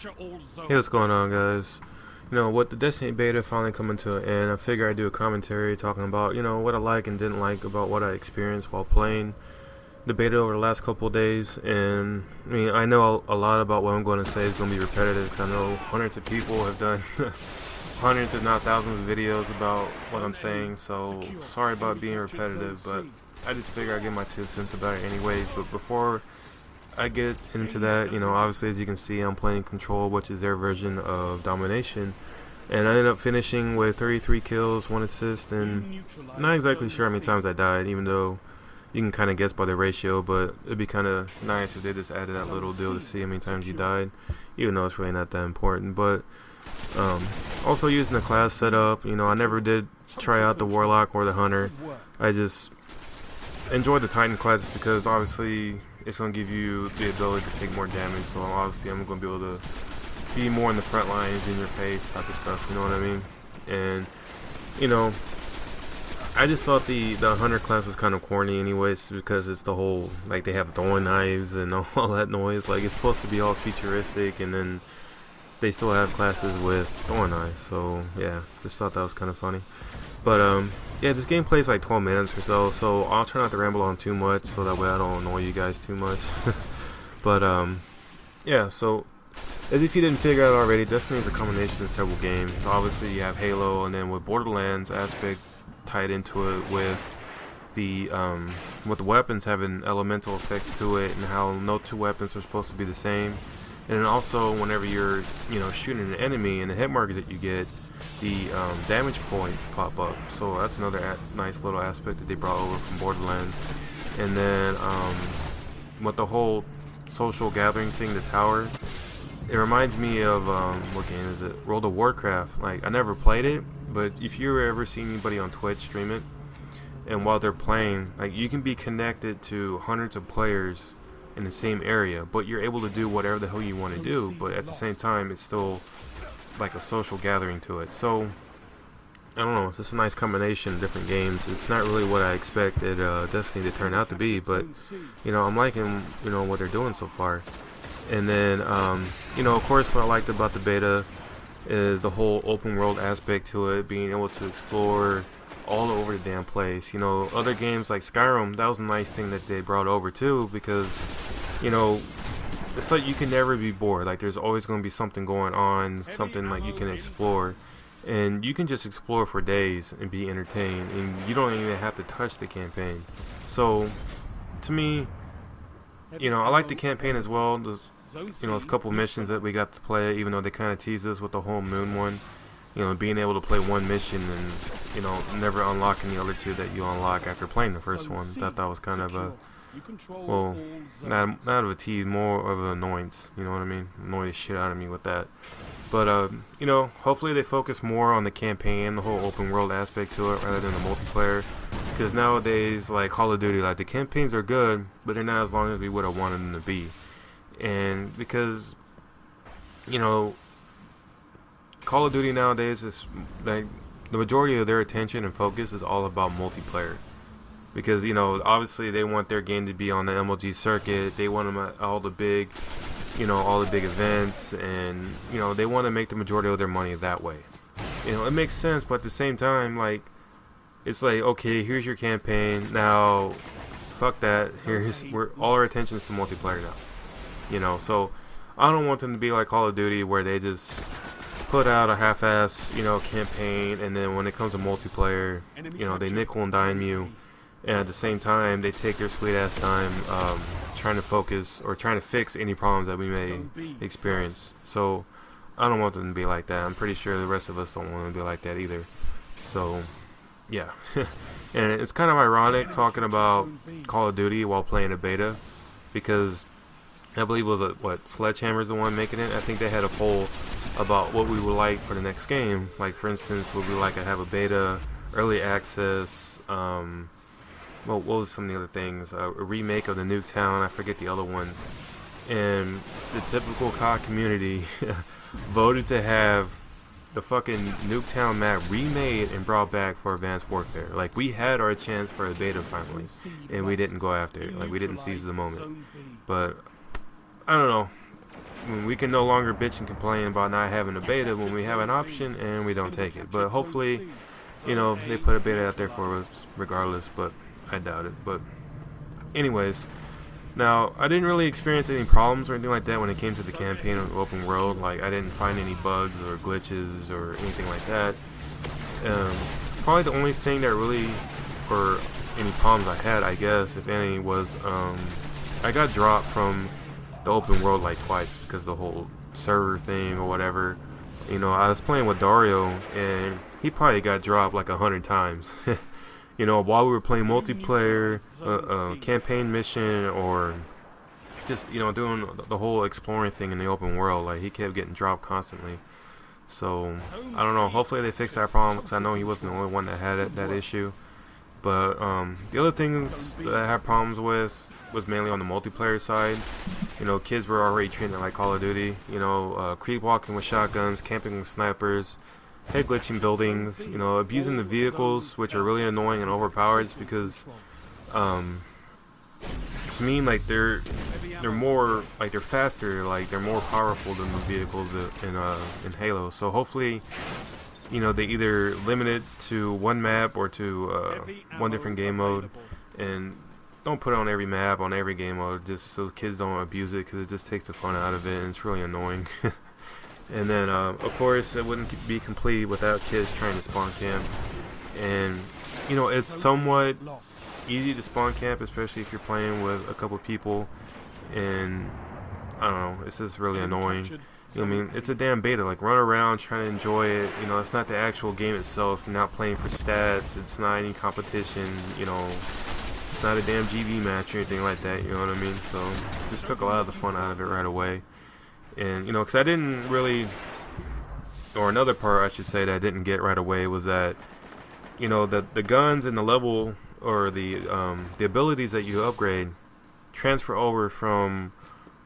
Hey, what's going on, guys? With the Destiny beta finally coming to an end, I figure I'd do a commentary talking about, what I like and didn't like about what I experienced while playing the beta over the last couple of days. And, I know a lot about what I'm going to say is going to be repetitive because I know hundreds of people have done hundreds, if not thousands, of videos about what I'm saying. So, sorry about being repetitive, but I just figure I'd give my 2 cents about it anyways. But before I get into that, obviously, as you can see, I'm playing Control, which is their version of Domination, and I ended up finishing with 33 kills, 1 assist, and not exactly sure how many times I died, even though you can kind of guess by the ratio, but it'd be kind of nice if they just added that little deal to see how many times you died, even though it's really not that important. But also using the class setup, I never did try out the Warlock or the Hunter. I just enjoyed the Titan class because obviously it's going to give you the ability to take more damage, so obviously I'm going to be able to be more in the front lines, in your face type of stuff, you know what I mean? And, I just thought the Hunter class was kind of corny anyways, because it's the whole, like, they have throwing knives and all that noise. Like, it's supposed to be all futuristic, and then they still have classes with throwing knives, so yeah, just thought that was kind of funny. But yeah, this game plays like 12 minutes or so I'll try not to ramble on too much so that way I don't annoy you guys too much. But yeah, so as if you didn't figure out already, Destiny is a combination of several games. Obviously you have Halo, and then with Borderlands aspect tied into it with the weapons having elemental effects to it, and how no two weapons are supposed to be the same. And then also whenever you're shooting an enemy, and the hit markers that you get, the damage points pop up. So that's another nice little aspect that they brought over from Borderlands. And then with the whole social gathering thing, the tower, it reminds me of what game is it? World of Warcraft. Like, I never played it, but if you ever see anybody on Twitch stream it, and while they're playing, like, you can be connected to hundreds of players in the same area, but you're able to do whatever the hell you want to do, but at the same time it's still like a social gathering to it. So I don't know, it's just a nice combination of different games. It's not really what I expected Destiny to turn out to be, but I'm liking what they're doing so far. And then of course what I liked about the beta is the whole open world aspect to it, being able to explore all over the damn place. Other games like Skyrim, that was a nice thing that they brought over too, because it's like you can never be bored. Like, there's always going to be something going on, something like you can explore, and you can just explore for days and be entertained, and you don't even have to touch the campaign. So to me, I like the campaign as well. There's a couple missions that we got to play, even though they kind of teased us with the whole moon one. Being able to play one mission and never unlocking the other two that you unlock after playing the first one. Thought that was kind of a, well, not of a tease, more of an annoyance. You know what I mean? Annoy the shit out of me with that. But hopefully they focus more on the campaign, the whole open world aspect to it, rather than the multiplayer. Because nowadays, like Call of Duty, like, the campaigns are good, but they're not as long as we would have wanted them to be. And because Call of Duty nowadays is like the majority of their attention and focus is all about multiplayer, because obviously they want their game to be on the MLG circuit. They want them at all the big events, and they want to make the majority of their money that way. It makes sense, but at the same time, like, it's like, okay, here's your campaign now, fuck that, all our attention is to multiplayer now. So I don't want them to be like Call of Duty, where they just put out a half-ass, campaign, and then when it comes to multiplayer, they nickel and dime you, and at the same time, they take their sweet-ass time trying to focus or trying to fix any problems that we may experience. So I don't want them to be like that. I'm pretty sure the rest of us don't want to be like that either. So yeah. And it's kind of ironic talking about Call of Duty while playing a beta, because I believe it was Sledgehammer's the one making it. I think they had a poll about what we would like for the next game. Like, for instance, would we like to have a beta, early access, what was some of the other things? A remake of the Nuketown, I forget the other ones. And the typical COD community voted to have the fucking Nuketown map remade and brought back for Advanced Warfare. Like, we had our chance for a beta finally, and we didn't go after it. Like, we didn't seize the moment. But I don't know. when we can no longer bitch and complain about not having a beta when we have an option and we don't take it. But hopefully, you know, they put a beta out there for us regardless, but I doubt it. But anyways, now I didn't really experience any problems or anything like that when it came to the campaign or open world. Like, I didn't find any bugs or glitches or anything like that. Probably the only thing that really, or any problems I had, I guess, if any, was I got dropped from the open world like twice because the whole server thing or whatever. You know, I was playing with Dario and he probably got dropped like 100 times. You know, while we were playing multiplayer, campaign mission, or just, you know, doing the whole exploring thing in the open world, like, he kept getting dropped constantly. So I don't know, hopefully they fix that problem, because I know he wasn't the only one that had that issue. But the other things that I had problems with was mainly on the multiplayer side. You know, kids were already treating it like Call of Duty. You know, creep walking with shotguns, camping with snipers, head glitching buildings. You know, abusing the vehicles, which are really annoying and overpowered. It's because, to me, like, they're more, like, they're faster, like, they're more powerful than the vehicles in Halo. So hopefully, you know, they either limit it to one map or to one different game mode, and don't put it on every map, on every game mode, just so kids don't abuse it, because it just takes the fun out of it, and it's really annoying. And then, of course, it wouldn't be complete without kids trying to spawn camp. And, you know, it's somewhat easy to spawn camp, especially if you're playing with a couple people, and I don't know, it's just really annoying. You know what I mean? It's a damn beta. Like, run around, trying to enjoy it. You know, it's not the actual game itself. You're not playing for stats. It's not any competition. You know, it's not a damn GB match or anything like that. You know what I mean? So, just took a lot of the fun out of it right away. And, you know, because I didn't really, or another part I should say that I didn't get right away was that, you know, the guns and the level, or the abilities that you upgrade transfer over from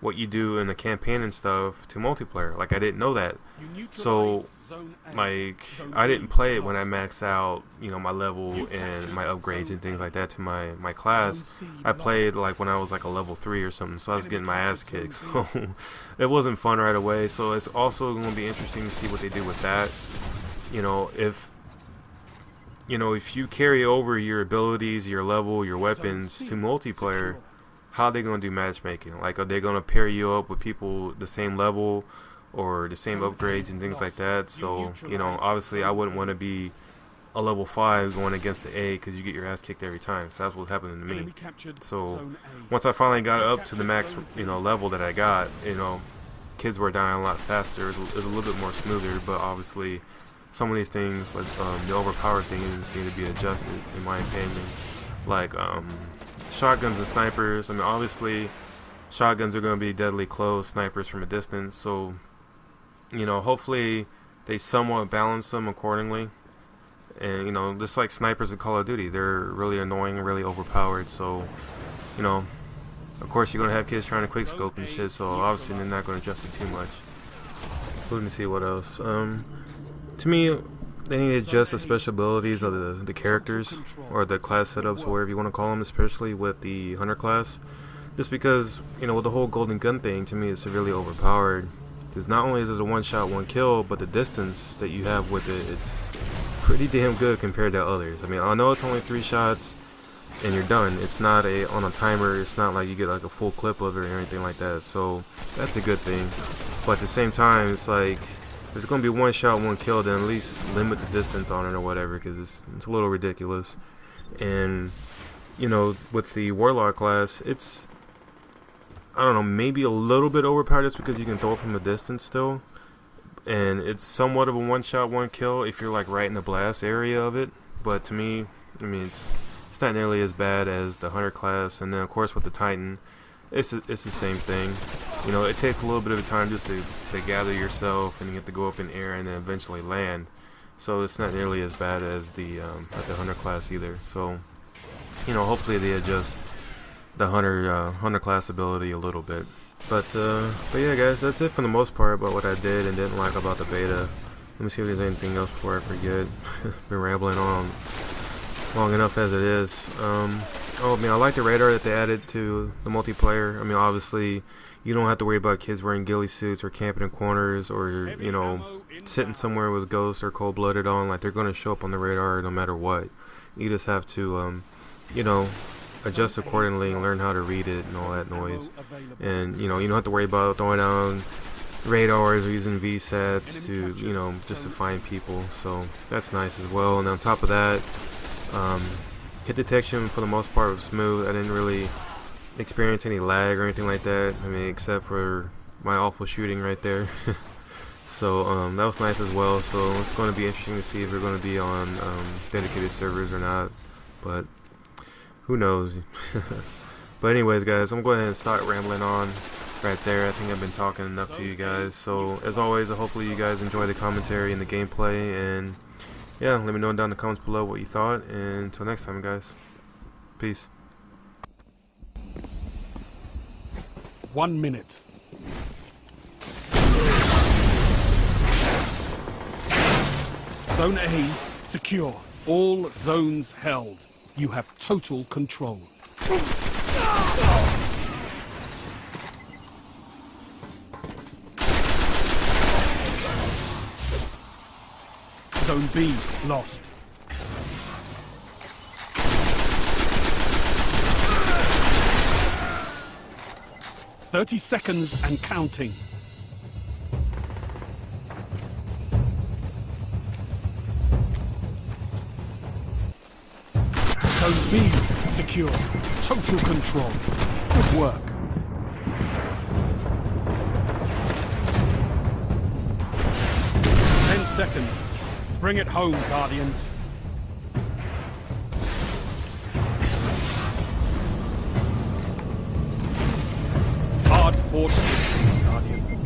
what you do in the campaign and stuff to multiplayer. Like, I didn't know that. So, like, I didn't play it when I maxed out, you know, my level and my upgrades and things like that to my class. I played, like, when I was like a level 3 or something, so I was getting my ass kicked. So it wasn't fun right away. So it's also going to be interesting to see what they do with that. You know, if you carry over your abilities, your level, your weapons to multiplayer, how are they going to do matchmaking? Like, are they going to pair you up with people the same level or the same upgrades and things like that? So, you know, obviously I wouldn't want to be a level 5 going against the A, because you get your ass kicked every time. So that's what's happening to me. So once I finally got up to the max, you know, level that I got, you know, kids were dying a lot faster. It was a little bit more smoother, but obviously some of these things, like the overpowered things, need to be adjusted, in my opinion. Like, shotguns and snipers. I mean, obviously shotguns are going to be deadly close, snipers from a distance, so, you know, hopefully they somewhat balance them accordingly. And, you know, just like snipers in Call of Duty, they're really annoying and really overpowered. So, you know, of course you're going to have kids trying to quickscope and shit, so obviously they're not going to adjust it too much. Let me see what else. To me, they need to adjust the special abilities of the characters, or the class setups, or whatever you want to call them, especially with the Hunter class. Just because, you know, with the whole golden gun thing, to me, it's severely overpowered. Because not only is it a one-shot, one-kill, but the distance that you have with it, it's pretty damn good compared to others. I mean, I know it's only 3 shots and you're done. It's not on a timer. It's not like you get like a full clip of it or anything like that. So that's a good thing. But at the same time, it's like, if it's going to be one shot, one kill, then at least limit the distance on it or whatever, because it's a little ridiculous. And, you know, with the Warlock class, it's, I don't know, maybe a little bit overpowered just because you can throw it from a distance still. And it's somewhat of a one shot, one kill if you're like right in the blast area of it. But to me, I mean, it's not nearly as bad as the Hunter class. And then, of course, with the Titan, it's the same thing. You know, it takes a little bit of time just to gather yourself, and you have to go up in air and then eventually land. So it's not nearly as bad as the Hunter class either. So, you know, hopefully they adjust the Hunter class ability a little bit. But yeah, guys, that's it for the most part about what I did and didn't like about the beta. Let me see if there's anything else before I forget. Been rambling on long enough as it is. Oh man, I like the radar that they added to the multiplayer. I mean, obviously, you don't have to worry about kids wearing ghillie suits or camping in corners or, you know, sitting somewhere with ghosts or cold-blooded on. Like, they're going to show up on the radar no matter what. You just have to, you know, adjust accordingly and learn how to read it and all that noise. And, you know, you don't have to worry about throwing down radars or using VSATs to, you know, just to find people. So that's nice as well. And on top of that, hit detection for the most part was smooth. I didn't really experience any lag or anything like that. I mean, except for my awful shooting right there. So that was nice as well. So it's going to be interesting to see if we're going to be on dedicated servers or not. But who knows? But anyways, guys, I'm going to go ahead and start rambling on right there. I think I've been talking enough to you guys. So as always, hopefully you guys enjoy the commentary and the gameplay. And yeah, let me know down in the comments below what you thought. And until next time, guys. Peace. 1 minute. Zone A secure. All zones held. You have total control. Zone B lost. "30 seconds and counting." Zone B secure. Total control. Good work. 10 seconds. Bring it home, Guardians. Hard fought, Guardian.